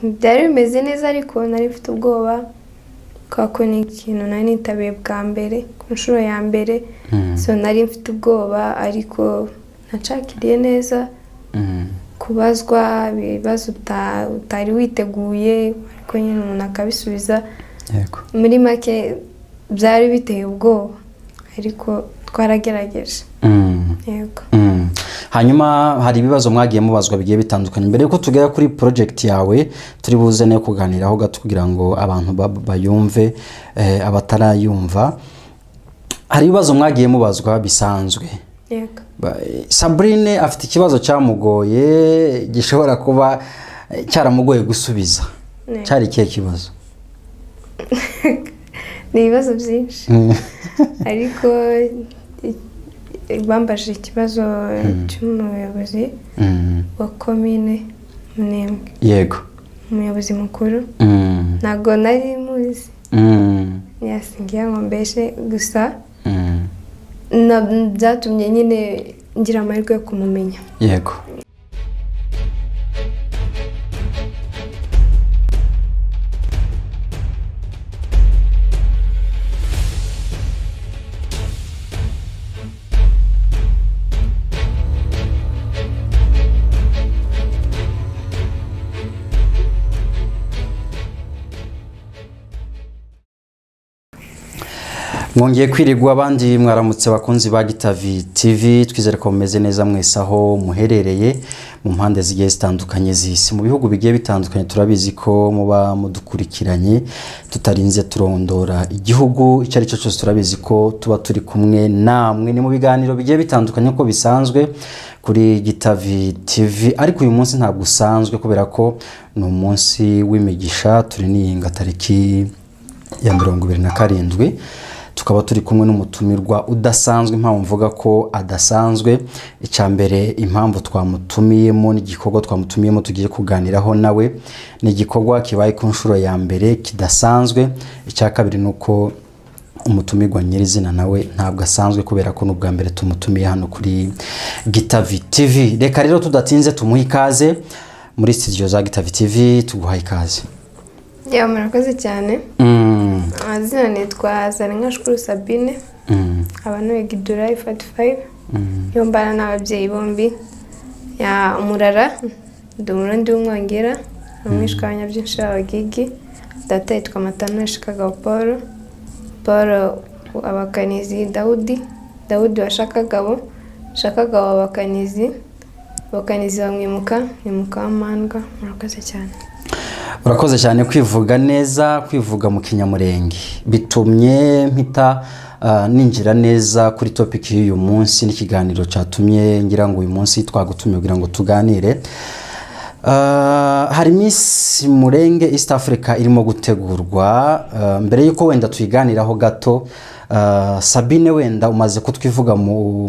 byari bimeze neza ariko nari mfite ubwoba ko ni ikintu nari nitabiye bwa mbere ku nshuro ya mbere so nari mfite ubwoba ariko nacakiriye neza kubazwa ibibazo utari witeguye ariko nyine umuntu akabisubiza muri make byari biteye ubwoba ariko twaragerageje yego. Hanyuma hari ibibazo mwagiye mubazwa bigiye bitandukanye mbere yuko tugera kuri project yawe turi buze ne kuganiraho gato kugira ngo abantu bayumve abatarayumva. Hari ibibazo mwagiye mubazwa bisanzwe. Yego. Sabrine afite ikibazo cyamugoye gishobora kuba cyaramugoye gusubiza. Cyari ikihe kibazo? Ni ibibazo byinshi ariko bambaje ikibazo cy'umuyobozi wa komine Munembwe. Yego. Umuyobozi mukuru ntago nari muzi yasingiye ngo mbeshe gusa byatumye nyine ngira amahirwe yo kumumenya. Yego. Mwongeye kwirigwa abandi mwaramutse bakunzi ba Gitavi TV twizere ko mumeze neza mwese aho muherereye mu mpande zigiye zitandukanye z'isi mu bihugu bigiye bitandukanye. Turabizi ko muba mudukurikiranye tutarinze turondora igihugu icyo ari cyo cyose. Turabizi ko tuba turi kumwe namwe ni mu biganiro bigiye bitandukanye ko bisanzwe kuri Gitavi TV ariko uyu munsi ntabwo usanzwe kubera ko ni umunsi w'imigisha. Turi niyinga tariki ya 27 tukaba turi kumwe n'umutumirwa udasanzwe. Impamvu mvuga ko adasanzwe icyambere impamvu twamutumiyemo n'igikorwa twamutumiyemo tugiye kuganiraho nawe ni igikorwa kibaye ku nshuro ya mbere kidasanzwe. Icya kabiri nuko umutumirwa nyirizina nawe ntabwo asanzwe kubera ko n'ubwa mbere tumutumiye hano kuri Gitavi TV. Reka rero tudatinze tumuhe ikaze muri studio za Gitavi TV. Tuguhaye ikaze. Ya murakoze cyane. Azina nitwa Zaninka Sabine. Abantu begidura 45. Yombana n'ababyeyi bombi. Ya umurara ndumurundi w'umwongera umwishwanya byinshi abagigi. Data yitwa Matano yashikaga Paul. Paul abakanizi Daudi washakagabo abakanizi bamwimuka amandwa. Murakoze cyane. Urakoze cyane kwivuga neza, kwivuga mu Kinyamurenge bitumye mpita ninjira neza kuri topic y'uyu munsi n'ikiganiro cyatumye ngira ngo uyu munsi twagutumye kugira ngo tuganire. Hari Miss Murenge East Africa irimo gutegurwa. Mbere yuko wenda tuyiganiraho gato, Sabine wenda umaze kutwivuga mu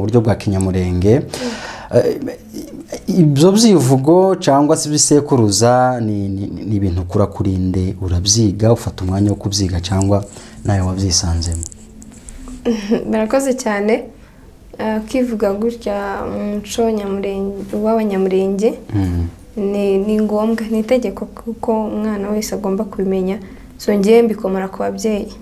buryo bwa Kinyamurenge. Ibyo byivugo cyangwa se bisekuruza ni ibintu kura kurinde urabyiga ufata umwanya wo kubyiga cyangwa nawe wabyisanzemo? Barakoze cyane. Kwivuga gutya umuco w'abanyamurenge ni ngombwa, ni itegeko kuko umwana wese agomba kubimenya. So ngiye mbikomora ku babyeyi.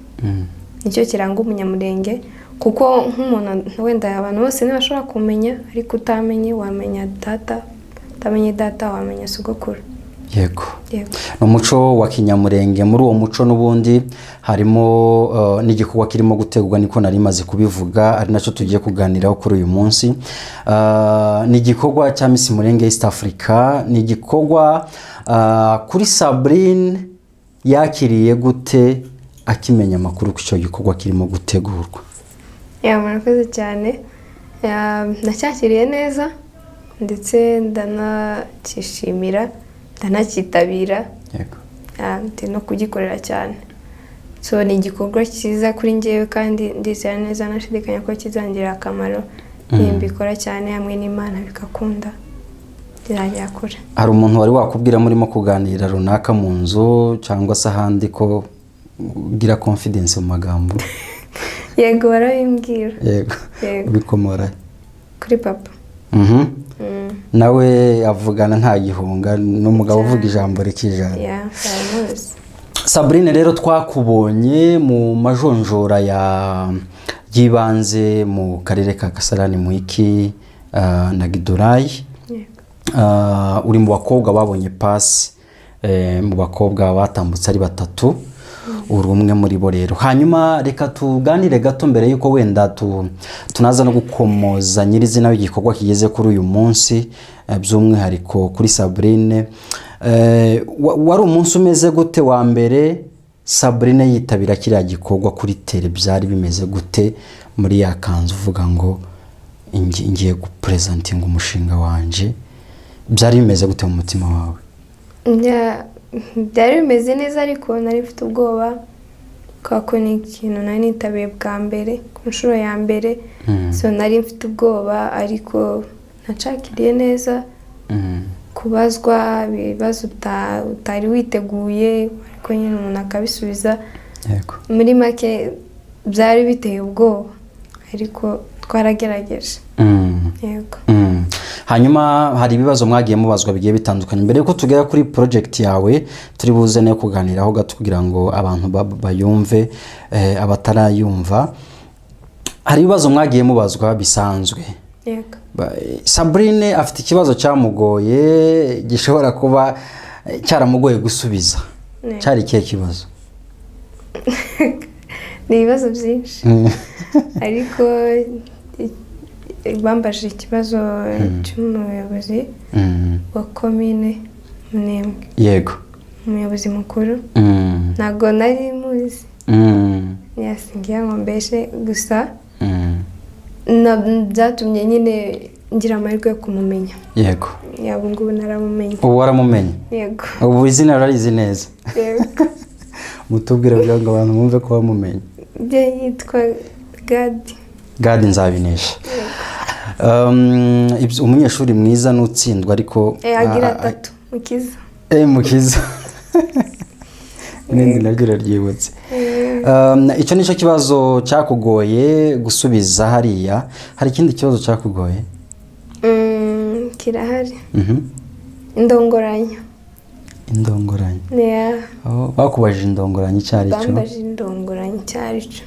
Nicyo kiranga umunyamurenge kuko nk'umuntu wenda abantu bose ntibashobora kumenya ariko utamenye wamenya data, utamenye data wamenya sogokuru. Yego. Umuco wa Kinyamurenge. Muri uwo muco n'ubundi harimo n'igikorwa kirimo gutegurwa niko nari maze kubivuga ari nacyo tugiye kuganiraho kuri uyu munsi. Ni igikorwa cya Miss Murenge East Africa. Ni igikorwa kuri Sabrine yakiriye gute akimenya amakuru ku cyo gikorwa kirimo gutegurwa? Murakoze cyane. Nacyakiriye neza ndetse ndanakishimira, ndanakitabira. Yego. No kugikorera cyane. So ni igikorwa cyiza kuri njyewe kandi ndizera neza nashidikanya ko kizangirira akamaro. Nimbikora cyane hamwe n'Imana bikakunda bizagera kure. Hari umuntu wari wakubwira murimo kuganira runaka mu nzu cyangwa se ahandi ko gira confidence mu magambo? Yego barabimbwira. Yego. Bikomora Kuri papa. nawe avugana nta gihunga n'umugabo uvuga ijambo rikijana. Sabrine rero twakubonye mu majonjora yibanze mu karere ka Kasarani Muhiki na Gidurayi. Uri mu bakobwa babonye pasi mu bakobwa batambutse ari 3, uri umwe muri bo rero. Hanyuma reka tuganire gato mbere yuko wenda tunaza no gukomoza nyirizina w'igikorwa kigeze kuri uyu munsi, by'umwihariko kuri Sabrine. Wari umunsi umeze gute wa mbere Sabrine yitabira kiriya gikorwa kuri tele? Byari bimeze gute muri ya kanzu uvuga ngo ngiye gupresentinga umushinga wanje? Byari bimeze gute mu mutima wawe? Byari bimeze neza, ariko nari mfite ubwoba kuko ni ikintu nari nitabiye bwa mbere ku nshuro ya mbere. So nari mfite ubwoba, ariko nacakiriye neza kubazwa ibibazo utari witeguye, ariko nyine umuntu akabisubiza. Muri make byari biteye ubwoba, ariko twaragerageje. Yego. Hanyuma hari ibibazo mwagiye mubazwa bigiye bitandukanye. Mbere yuko tugera kuri project yawe turi buze no kuganiraho gato kugira ngo abantu bayumve, abatarayumva. Hari ibibazo mwagiye mubazwa bisanzwe. Yego. Sabrine afite ikibazo cyamugoye gishobora kuba cyaramugoye gusubiza. Cyari ikihe kibazo? Ni ibibazo byinshi. Ariko bambaje ikibazo cy'umuyobozi wa komine Munembwe. Yego. Umuyobozi mukuru. Ntago nari muzi. Yasingiye ngo mbeshe gusa. Byatumye nyine ngira amahirwe yo kumumenya. Yego. Yaba ngubu naramumenye. Ubu waramumenye? Yego. Ubu izina rarizi neza? Yego. Mutubwire kugira ngo abantu bumve ko bamumenye. Yitwa Gadi. Gadi Nzabinesha. Umunyeshuri mwiza n'utsindwa, ariko agira 3 Mukiza. Mukiza. N'indi naryo ryibutse. Icyo nicyo kibazo cyakugoye gusubiza hariya. Hari ikindi kibazo cyakugoye? Kirahari. Indongoranyo. Indongoranyo. Bakubajije indongoranyo cyari cyo? Bambaje indongoranyo cyari cyo.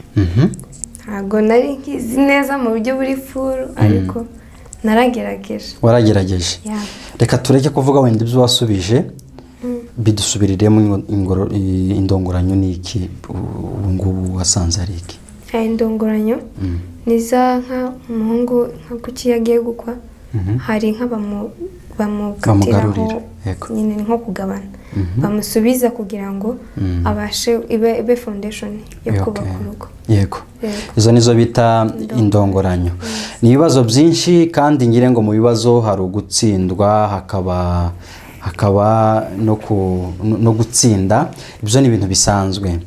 Ntago nari nkizi neza mu buryo buri furu, ariko naragerageje. Waragerageje. Reka tureke kuvuga wenda ibyo wasubije, bidusubiriremo indongoranyo niki ubungubu wasanze ari iki? Indongoranyo niza nka umuhungu nka kuki yagiye gukwa, hari nka bamugarurira nyine nko kugabana, bamusubiza kugira ngo abashe ibe foundation yo kubaka urugo. Yego. Izo nizo bita indongoranyo. Ni ibibazo byinshi, kandi ngire ngo mu bibazo hari ugutsindwa, hakaba no gutsinda. Ibyo ni ibintu bisanzwe.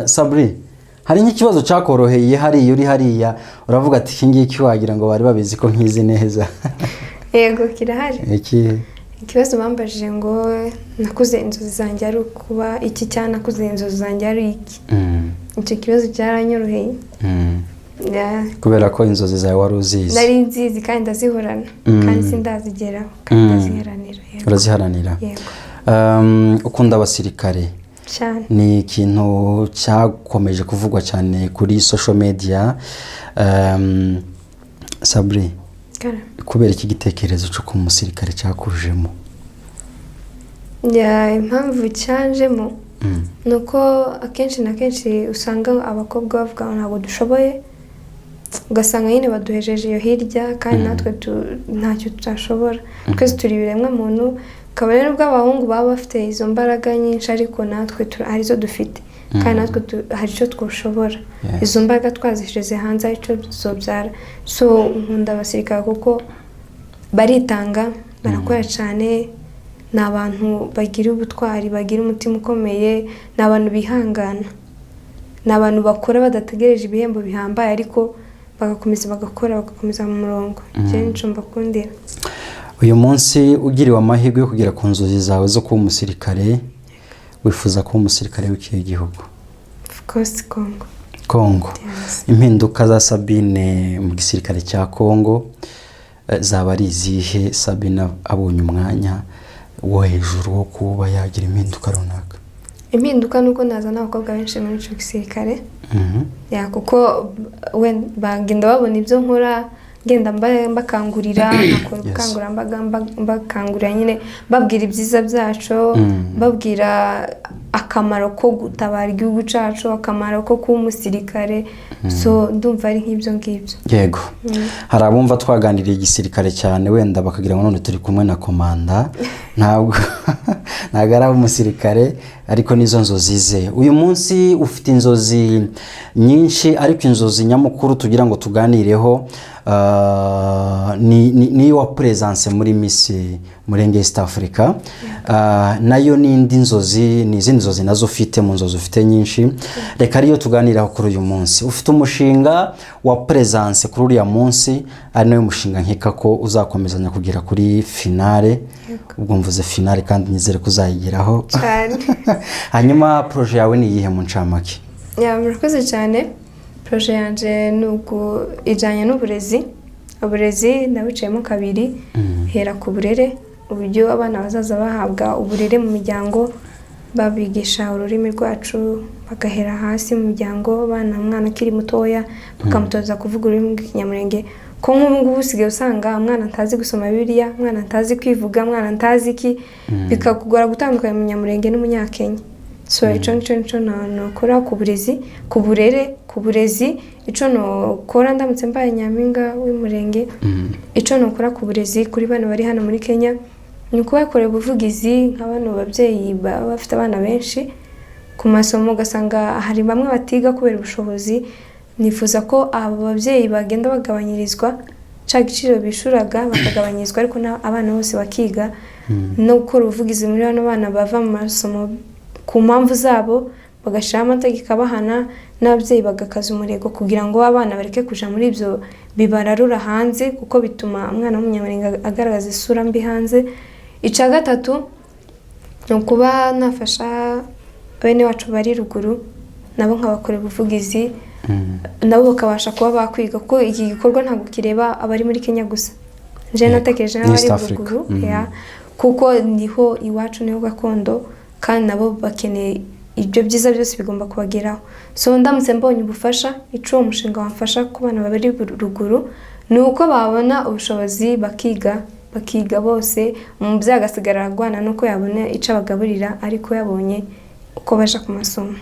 Sabri, hari nk'ikibazo cyakoroheye hariya uri hariya uravuga ati iki ngiki wagira ngo bari babizi ko nkizi neza? Yego, kirahari. Ikibazo bambajije ngo nakuze inzozi zanjye ari kuba iki, cyane nakuze inzozi zanjye ari iki. Icyo kibazo cyaranyoroheye. Kubera ko inzozi zawe wari uzizi? Nari nzizi kandi ndazihorana, kandi sindazigeraho, kandi ndaziharanira. Uraziharanira? Yego. Ukunda abasirikare cyane? Ni ikintu cyakomeje kuvugwa cyane kuri social media. Sabri, kubera iki gitekerezo cyo kuba umusirikare cyakujemo? Impamvu cyanjemo nuko akenshi na kenshi usanga abakobwa bavuga ngo ntabwo dushoboye, ugasanga nyine baduhejeje iyo hirya, kandi natwe ntacyo tutashobora. Twese turi ibiremwa muntu, kabone n'ubwo abahungu baba bafite izo mbaraga nyinshi, ariko natwe hari izo dufite, kandi natwe hari icyo twashobora. Izo mbaraga twazishyize hanze, aricyo zobyara. So nkunda abasirikare kuko baritanga, barakora cyane, ni abantu bagira ubutwari, bagira umutima ukomeye, ni abantu bihangana, ni abantu bakora badategereje ibihembo bihambaye, ariko bagakomeza bagakora, bagakomeza mu murongo. Cyane nicyo mbakundira. Uyu munsi ugiriwe amahirwe yo kugera ku nzozi zawe zo kuba umusirikare, wifuza kuba umusirikare w'ikihe gihugu? Of course Congo. Impinduka za Sabine mu gisirikare cya Congo zaba ari izihe Sabina abonye umwanya wo hejuru wo kuba yagira impinduka runaka? Impinduka nuko nazana abakobwa benshi muri ico gisirikare. Ya kuko bagenda babona ibyo nkora, ngenda mbakangurira, nakora ubukangurambaga mbakangurira nyine babwira ibyiza byacu, babwira akamaro ko gutabara igihugu cyacu, akamaro ko kuba umusirikare. So ndumva ari nk'ibyo ngibyo. Yego. Hari abumva twaganiriye igisirikare cyane wenda bakagira ngo none turi kumwe na komanda, ntabwo ari umusirikare ariko nizo nzozi ze. Uyu munsi ufite inzozi nyinshi ariko inzozi nyamukuru tugira ngo tuganireho ni wa presence muri Miss Murenge East Africa. Nayo n'indi nzozi, ni izindi nzozi nazo ufite, mu nzozi ufite nyinshi. Reka ariyo tuganiraho kuri uyu munsi. Ufite umushinga wa presence kuri uriya munsi, ari nayo mushinga nkeka ko uzakomezanya kugera kuri finale. Ubwo mvuze finale kandi nizere ko uzayigeraho cyane. Hanyuma projet yawe ni iyihe mu ncamake? Murakoze cyane. Projet yanje nuko ijanye n'uburezi. Uburezi ndabicayemo kabiri, hera ku burere, uburyo abana bazaza bahabwa uburere mu miryango, babigisha ururimi rwacu, bagahera hasi mu miryango, abana umwana akiri mutoya bakamutoza kuvuga ururimi rw'ikinyamurenge. Ko nk'ubu ngubu usigaye usanga umwana ntazi gusoma Bibiliya, umwana ntazi kwivuga, umwana ntazi iki, bikakugora gutandukanya umunyamurenge n'umunyakenya. So ico nokora ku burezi, ku burere, ku burezi, ico nokora ndamutse mbaye nyampinga w'umurenge, ico nokora ku burezi kuri bana bari hano muri Kenya, nuko bakorera ubuvugizi nk'abana babyeyi bafite abana benshi ku masomo, ugasanga hari bamwe batiga kubera ubushobozi. Nifuza ko abo babyeyi bagenda bagabanyirizwa ca giciro bishuraga, bakagabanyirizwa ariko abana bose bakiga, no gukora ubuvugizi muri bano bana bava mu masomo ku mpamvu zabo, bagashira amategeko abahana, n'ababyeyi bagakaza umurego kugira ngo abana bareke kuja muri ibyo bibararura hanze, kuko bituma umwana w'umunyamurenge agaragaza isura mbi hanze. Ica gatatu no kuba nafasha bene wacu bari ruguru, nabo nkabakorera ubuvugizi, nabo bakabasha kuba bakwiga, kuko iki gikorwa ntabwo kireba abari muri Kenya gusa. Je natekereje n'abari ruguru, kuko niho iwacu niho gakondo, kandi nabo bakeneye ibyo byiza byose bigomba kubageraho. So ndamutse mbonye ubufasha, ico umushinga wamfasha ku bana bari ruguru, nuko babona ubushobozi bakiga bose, umubyeyi agasigara agwana nuko yabona ico abagaburira, ariko yabonye uko baje ku masomo.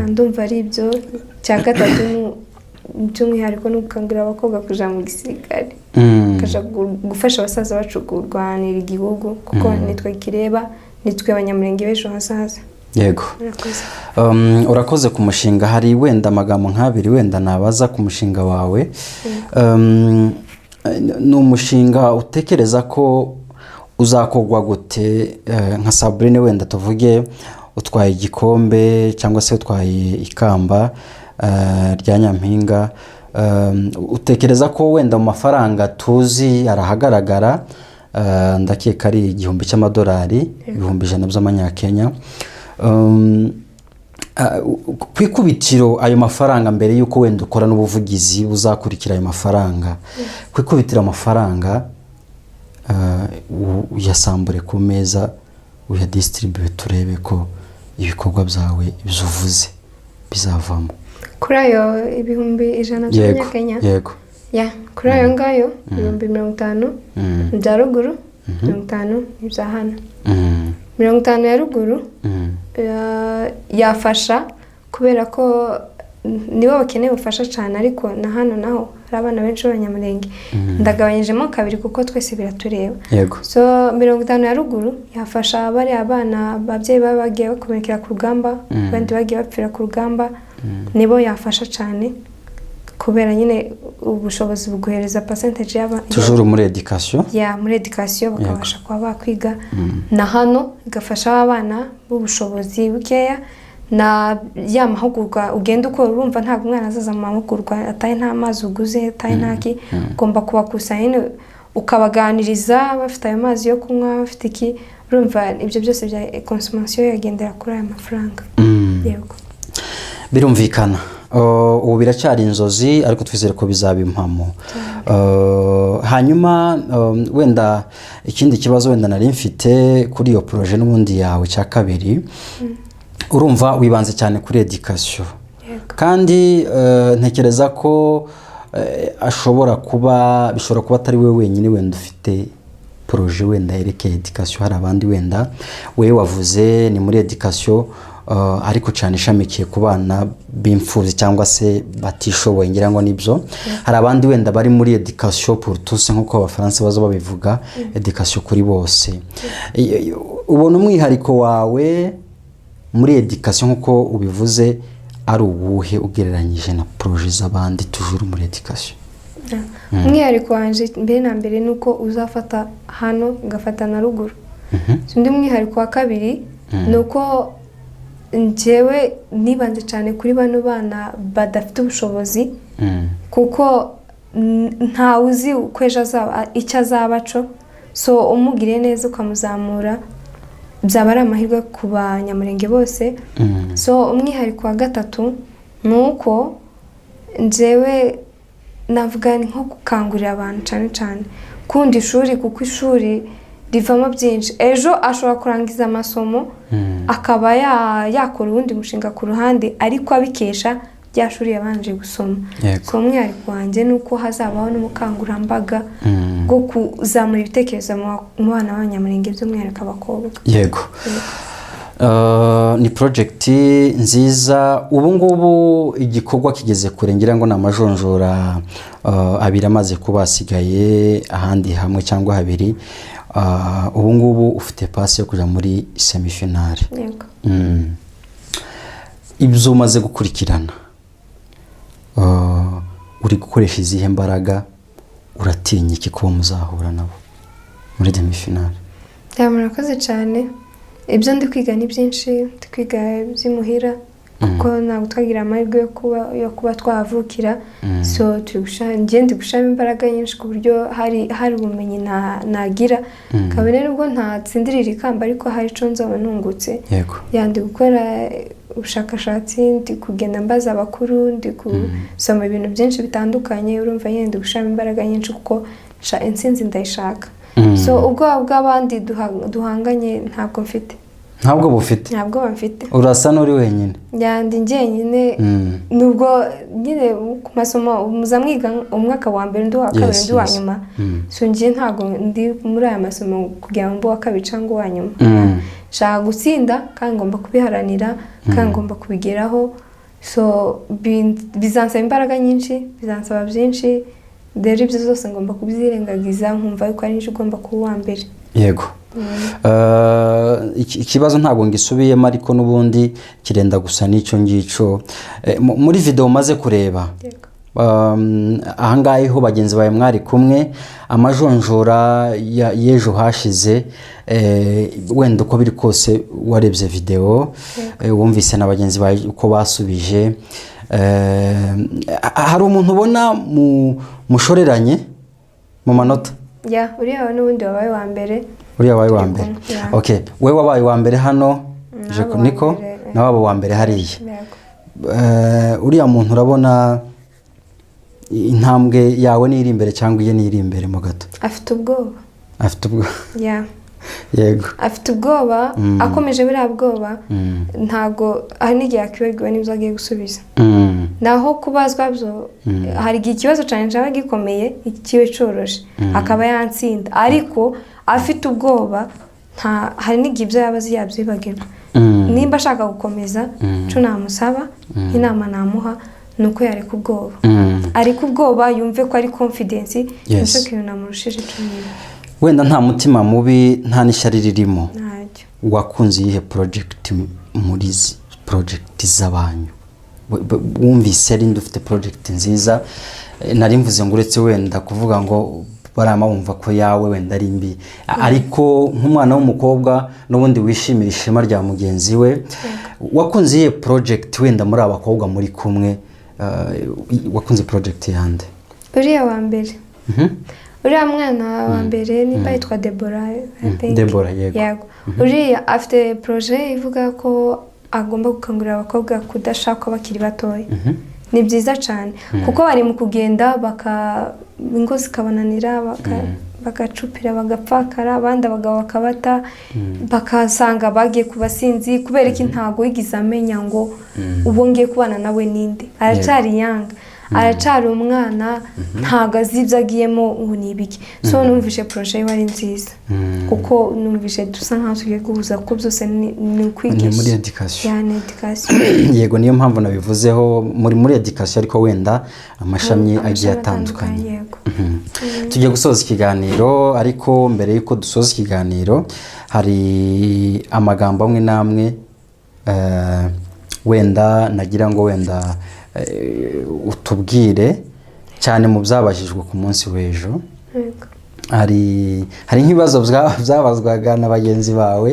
Ndumva ari ibyo. Cya gatatu by'umwihariko no gukangurira abakobwa kuja mu gisirikare, kaja gufasha abasaza bacu kurwanira igihugu, kuko nitwe kireba, nitwe abanyamurenge b'ejo hazaza. Yego. Urakoze ku mushinga. Hari wenda amagambo nk'abiri wenda nabaza ku mushinga wawe. Ni umushinga utekereza ko uzakogwa gute? Nka Sabrine wenda tuvuge utwaye igikombe cyangwa se utwaye ikamba rya nyampinga, utekereza ko wenda mu mafaranga tuzi arahagaragara, ndakeka ari $1,000, $100 by'amanyakenya, kwikubitiro ayo mafaranga mbere yuko wenda ukora n'ubuvugizi buzakurikira ayo mafaranga, kwikubitira amafaranga uyasambure ku meza, uyadistribute, turebe ko ibikorwa byawe bizuvuze bizavamo kuri ayo $100 by'amanyakenya. Yego. Ya, kuri ayo ngayo 50 bya ruguru, 50 ibya hano. 50 ya ruguru yafasha kubera ko nibo bakeneye ubufasha cyane, ariko na hano naho hari abana benshi b'abanyamurenge, ndagabanyijemo kabiri kuko twese biratureba. Yego. So 50 ya ruguru yafasha bari abana babyeyi bagiye bakomerekera ku rugamba, abandi bagiye bapfira ku rugamba, nibo yafasha cyane kubera nyine ubushobozi buguhereza percentage y'aba toujours muri education. Ya, muri education bakabasha kuba bakwiga. Na hano igafasha abana b'ubushobozi bukeya, na ya mahugurwa ugenda ukora, urumva ntabwo umwana azaza mu mahugurwa ataye nta mazi uguze, ataye ntaki, ugomba kubakusanya ukabaganiriza, bafite ayo mazi yo kunywa, bafite iki, urumva ibyo byose bya consommation yagendera kuri aya mafaranga. Yego. Birumvikana. Ubu biracyari inzozi ariko twizere ko bizaba impamo. hanyuma wenda ikindi kibazo wenda nari mfite kuri iyo projet n'ubundi yawe cya kabiri urumva wibanze cyane kuri education kandi ntekereza ko bishobora kuba atari we wenyine wenda ufite projet wenda yerekeye education, hari abandi wenda we wavuze ni muri education ariko cyane ishamikiye ku bana b'imfubyi cyangwa se batishoboye ngira ngo nibyo. Hari abandi wenda bari muri education pour tous nk'uko abafaransa bazo babivuga, education kuri bose. Ubona umwihariko wawe muri education nk'uko ubivuze ari uwuhe ugereranyije na projet z'abandi toujours muri education? Umwihariko wanje mbere na mbere nuko uzafata hano ugafata na ruguru. Undi umwihariko wa kabiri nuko njyewe nibanze cyane kuri bano bana badafite ubushobozi kuko nta uzi kweja icyo azabaco, so umugire neza ukamuzamura byaba ari amahirwe ku banyamurenge bose. So umwihariko wa gatatu nuko njyewe navuga ni nko gukangurira abantu cyane cyane kundi ishuri, kuko ishuri rivamo byinshi. Ejo ashobora kurangiza amasomo akaba yakora ubundi mushinga ku ruhande ariko abikesha rya shuri yabanje gusoma. So umwihariko wanjye nuko hazabaho n'umukangurambaga bwo kuzamura ibitekerezo mu bana b'abanyamurenge by'umwihariko abakobwa. Yego. Ni project nziza. Ubu ngubu igikorwa kigeze kure ngira ngo n'amajonjora abiri amaze kuba asigaye ahandi hamwe cyangwa habiri. Ubu ngubu ufite pass yo kuja muri semifinale. Yego. Ibyo umaze gukurikirana uri gukoresha izihe mbaraga, uratinya iki ko muzahura nabo muri demi-finale? Murakoze cyane. Ibyo ndi kwiga ni byinshi, ndi kwiga by'imuhira kuko ntabwo twagira amahirwe yo kuba twavukira. So ndi gushama imbaraga nyinshi ku buryo hari ubumenyi nagira kabone nubwo ntatsindirira ikamba ariko hari ico nzaba nungutse. Yandi gukora ubushakashatsi, ndi kugenda mbaza abakuru, ndi gusoma ibintu byinshi bitandukanye. Urumva yenda gushama imbaraga nyinshi kuko intsinzi ndayishaka. So ubwo bw'abandi duhanganye ntabwo mfite. Ntabwo bufite? Ntabwo bamfite. Urasa n'uri wenyine? Yandi njyenyine nubwo nyine ku masomo muzamwiga umwaka wa mbere ndi wa kabiri ndi wa nyuma. So ngiye ntabwo ndi muri aya masomo kugira ngo wa kabiri cyangwa wa nyuma. Shaka gutsinda kandi ngomba kubiharanira kandi ngomba kubigeraho. So bizansaba imbaraga nyinshi, bizansaba byinshi. Dere ibyo zose ngomba kubyirengagiza nkumva yuko ari nje ugomba kuba uwa mbere. Yego. Ikibazo ntabwo ngisubiyemo ariko n'ubundi kirenda gusa n'icyo ngico. Muri video maze kureba ahangahe ho bagenzi bawe mwari kumwe amajonjora yejo hashize, wenda uko biri kose warebye video wumvise na bagenzi bawe uko basubije, hari umuntu ubona mushoreranye mu manota? Uriya n'ubundi wabaye wa mbere. Uriya wabaye wa mbere. Okay, we wabaye wa mbere hano niko na wabo wa mbere hariya. Uriya muntu urabona intambwe yawe ni iri imbere cyangwa iye ni iri imbere mo gato? Afite ubwoba. Afite ubwoba? Yego. Afite ubwoba, akomeje biriya bwoba ntago ari n'igihe akibagirwa n'ibyo agiye gusubiza. Naho kubazwa byo hari ikibazo cyane cyaba gikomeye ikiwe coroshe akaba yantsinda, ariko afite ubwoba hari n'igihe ibyo yabazi yabyibagirwa. Nimba ashaka gukomeza cyo namusaba inama namuha nuko yareka ubwoba, ariko ubwoba yumve ko ari confidence nicyo kintu namurushije cyane. Wenda nta mutima mubi nta n'ishyari ririmo, ntacyo. Wakunze iyihe project muri project z'abanyu? Wumvise ari ndufite project nziza, nari mvuze ngo uretse wenda kuvuga ngo barama wumva ko yawe wenda ari mbi, ariko nk'umwana w'umukobwa n'ubundi wishimira ishema rya mugenzi we, wakunze iyihe project wenda muri abakobwa muri kumwe? Wakunze project yande? Uriya wa mbere. Uriya mwana wa mbere nimba yitwa Deborah, Deborah, yego. Uriya afite projet ivuga ko agomba gukangurira abakobwa kudashaka bakiri batoya. ni byiza cyane kuko bari mu kugenda ingo zikabananira bagacupira bagapfakara abandi abagabo bakabata bakasanga bagiye ku basinzi kubera ko ntago yigize amenya ngo ubu ngiye kubana nawe ninde aracyari yanga aracyari umwana ntago azi ibyo agiyemo ubu ni ibiki so numvishe projet yo ari nziza kuko numvishe dusa nkaho tugiye guhuza kuko byose ni ukwigisha muri education yego niyo mpamvu nabivuzeho muri education ariko wenda amashami agiye atandukanye tujye gusoza ikiganiro ariko mbere yuko dusoza ikiganiro hari amagambo amwe namwe wenda nagira ngo wenda utubwire cyane mu byabajijwe ku munsi w'ejo hari nk'ibibazo byabazwaga na bagenzi bawe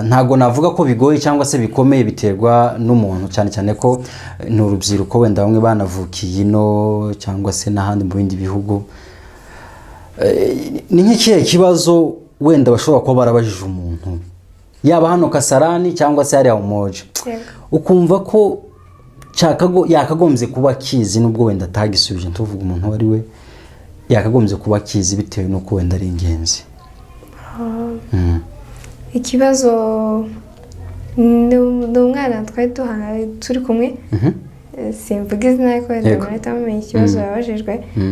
ntago navuga ko bigoye cyangwa se bikomeye biterwa n'umuntu cyane cyane ko ni urubyiruko wenda bamwe banavukiye ino cyangwa se n'ahandi mu bindi bihugu ni nk'ikihe kibazo wenda bashobora kuba barabajije umuntu yaba hano Kasarani cyangwa se hariya Umoja ukumva ko yakagombye kuba kizi nubwo wenda atagisubije tuvuga umuntu wari we yakagombye kuba kizi bitewe nuko wenda ari ingenzi ikibazo ni umwana twari turi kumwe simvuga izina ariko wenda murahita mumenya ikibazo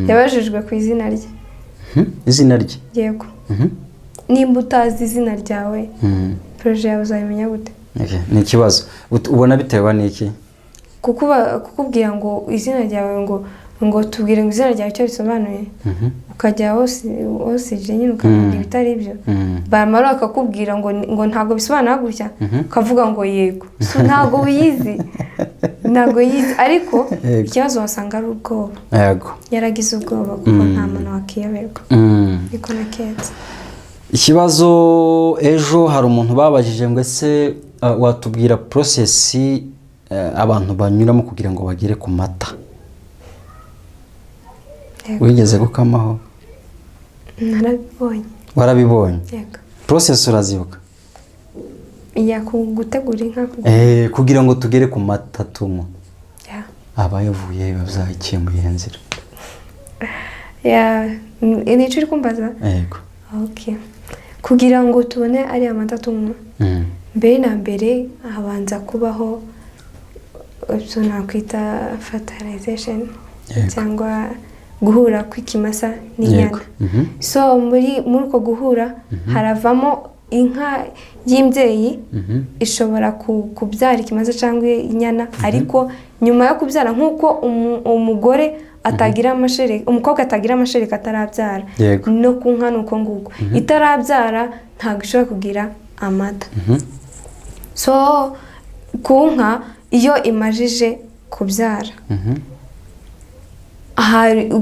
yabajijwe ku izina rye izina rye yego nimba utazi izina ryawe projet yawe uzayimenya gute ni ikibazo ubona bitewe n'iki kukubwira ngo izina ryawe ngo tubwire ngo izina ryawe icyo bisobanuye ukajya hose nyine ukavuga ibitari ibyo bamara bakakubwira ngo ntabwo bisobanura gutya ukavuga ngo yego ntabwo wiyizi ariko ikibazo wasanga ari ubwoba yaragize ubwoba kuko nta muntu wakiyoberwa niko naketse ikibazo ejo hari umuntu babajije ngo ese watubwira process abantu banyuramo kugira ngo bagere ku mata wigeze gukamaho narabibonye warabibonye yego process urazibuka gutegura inka kugira ngo tugere ku mata tunywa abayavuye bazakiye mu yenzira ni icyo uri kumbaza yego kugira ngo tubone ari amata tunywa mbere na mbere habanza kubaho ibyo nakwita fertilization cyangwa guhura kw'ikimasa n'inyana so muri uko guhura haravamo inka y'imbyeyi ishobora kubyara ikimasa cyangwa inyana ariko nyuma yo kubyara nk'uko umugore atagira amashereka umukobwa atagira amashereka atarabyara no ku nka nuko nguko itarabyara ntabwo ishobora kugira amata so ku nka iyo imajije kubyara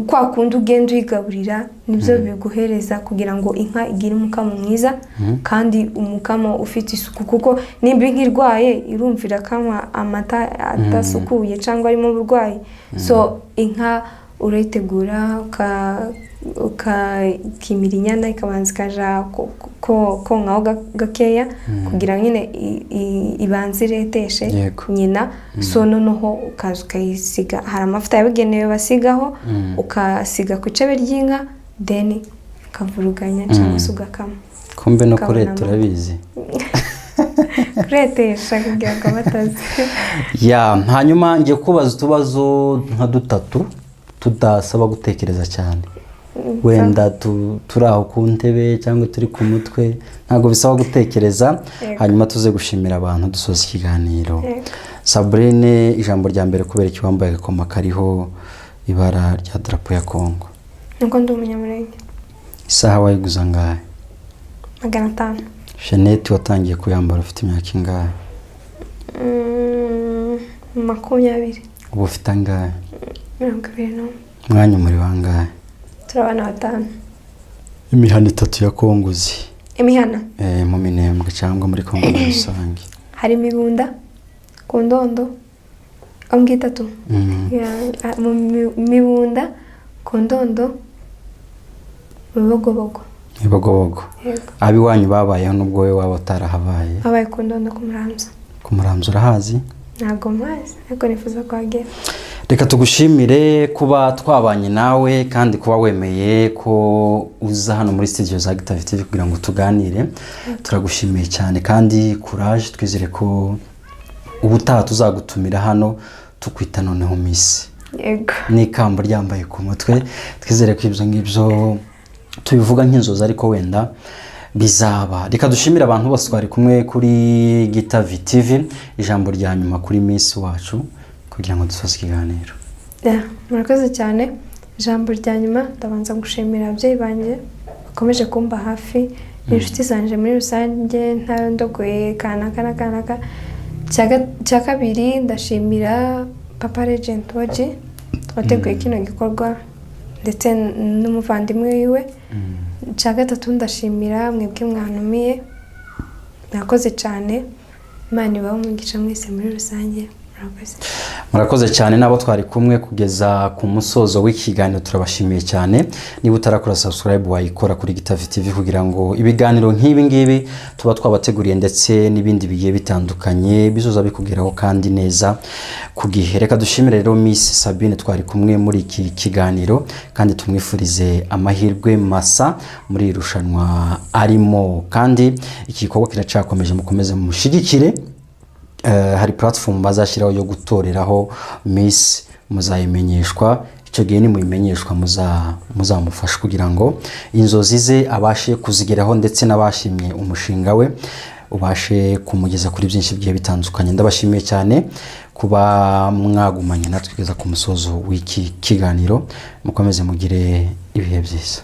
kwa kundi ugenda uyigaburira nibyo biguhereza kugira ngo inka igire umukamo mwiza kandi umukamo ufite isuku kuko nimba inka irwaye irumvira kanywa amata adasukuye cyangwa arimo uburwayi so inka urayitegura ukimira inyana ikabanza ikaja konkaho gakeya kugira nyine ibanze ireteshe nyina so noneho ukaza ukayisiga hari amavuta yabugenewe basigaho ukasiga ku icebe ry'inka then ukavuruganya cyangwa se ugakama kumbe no kureta urabizi kuretesha kugira ngo batazi hanyuma ngiye kubaza utubazo nka dutatu tudasaba gutekereza cyane wenda turi aho ku ntebe cyangwa turi ku mutwe ntabwo bisaba gutekereza hanyuma tuze gushimira abantu dusoza ikiganiro Sabrine ijambo rya mbere kubera iki wambaye agakoma kariho ibara rya drapo ya Kongo nuko ndi umunyamurenge isaha wayiguza ngahe 500 Jeanette watangiye kuyambara ufite imyaka ingahe 20 ubu ufite angahe 20 mwanya muri bangahe turabana 5 imihana 3 ya Kongo uzi imihana mu Minembwe cyangwa muri Kongo rusange hari Mibunda Kondondo ambwe 3 mu Mibunda Kondondo Rubogobogo abi wanyu babayeho nubwo we waba utarahabaye abaye Kondondo ku Muramza urahazi ntabwo mpazi ariko nifuza kuhagera. Reka tugushimire kuba twabanye nawe kandi kuba wemeye ko uza hano muri studio za Gitave TV kugira ngo tuganire. Turagushimiye cyane kandi courage, twizere ko ubutaha tuzagutumira hano tukwita noneho Miss. Yego. N'ikamba ryambaye ku mutwe, twizere ko ibyo ngibyo tubivuga nk'inzozi ariko wenda bizaba. Reka dushimira abantu bose twari kumwe kuri Gitave TV. Ijambo rya nyuma kuri Miss wacu kugira ngo dusoze ikiganiro. Murakoze cyane. Ijambo rya nyuma ndabanza gushimira ababyeyi banjye bakomeje kumba hafi, inshuti zanje muri rusange ntarondogoye kanaka. Cya kabiri ndashimira Papa Regent Oji wateguye kino gikorwa ndetse n'umuvandimwe wiwe. Cya gatatu ndashimira mwebwe mwanumiye, mwakoze cyane. Imana ibahe umugisha mwese muri rusange. Murakoze cyane nabo twari kumwe kugeza ku musozo w'ikiganiro, turabashimiye cyane. Niba utarakora subscribe wayikora kuri Gitave TV kugira ngo ibiganiro nk'ibi ngibi tuba twabateguriye ndetse n'ibindi bigiye bitandukanye bizoza bikugeraho kandi neza ku gihe. Reka dushimire rero Miss Sabine twari kumwe muri iki kiganiro kandi tumwifurize amahirwe masa muri irushanwa arimo, kandi iki gikorwa kiracakomeje, mukomeze mushigikire. Hari platform bazashyiraho yo gutoreraho Miss, muzayimenyeshwa. Icyo gihe ni muyimenyeshwa muzamufasha kugira ngo inzozi ze abashe kuzigeraho ndetse n'abashimye umushinga we ubashe kumugeza kuri byinshi bigiye bitandukanye. Ndabashimiye cyane kuba mwagumanye natwe kugeza ku musozo w'iki kiganiro. Mukomeze mugire ibihe byiza.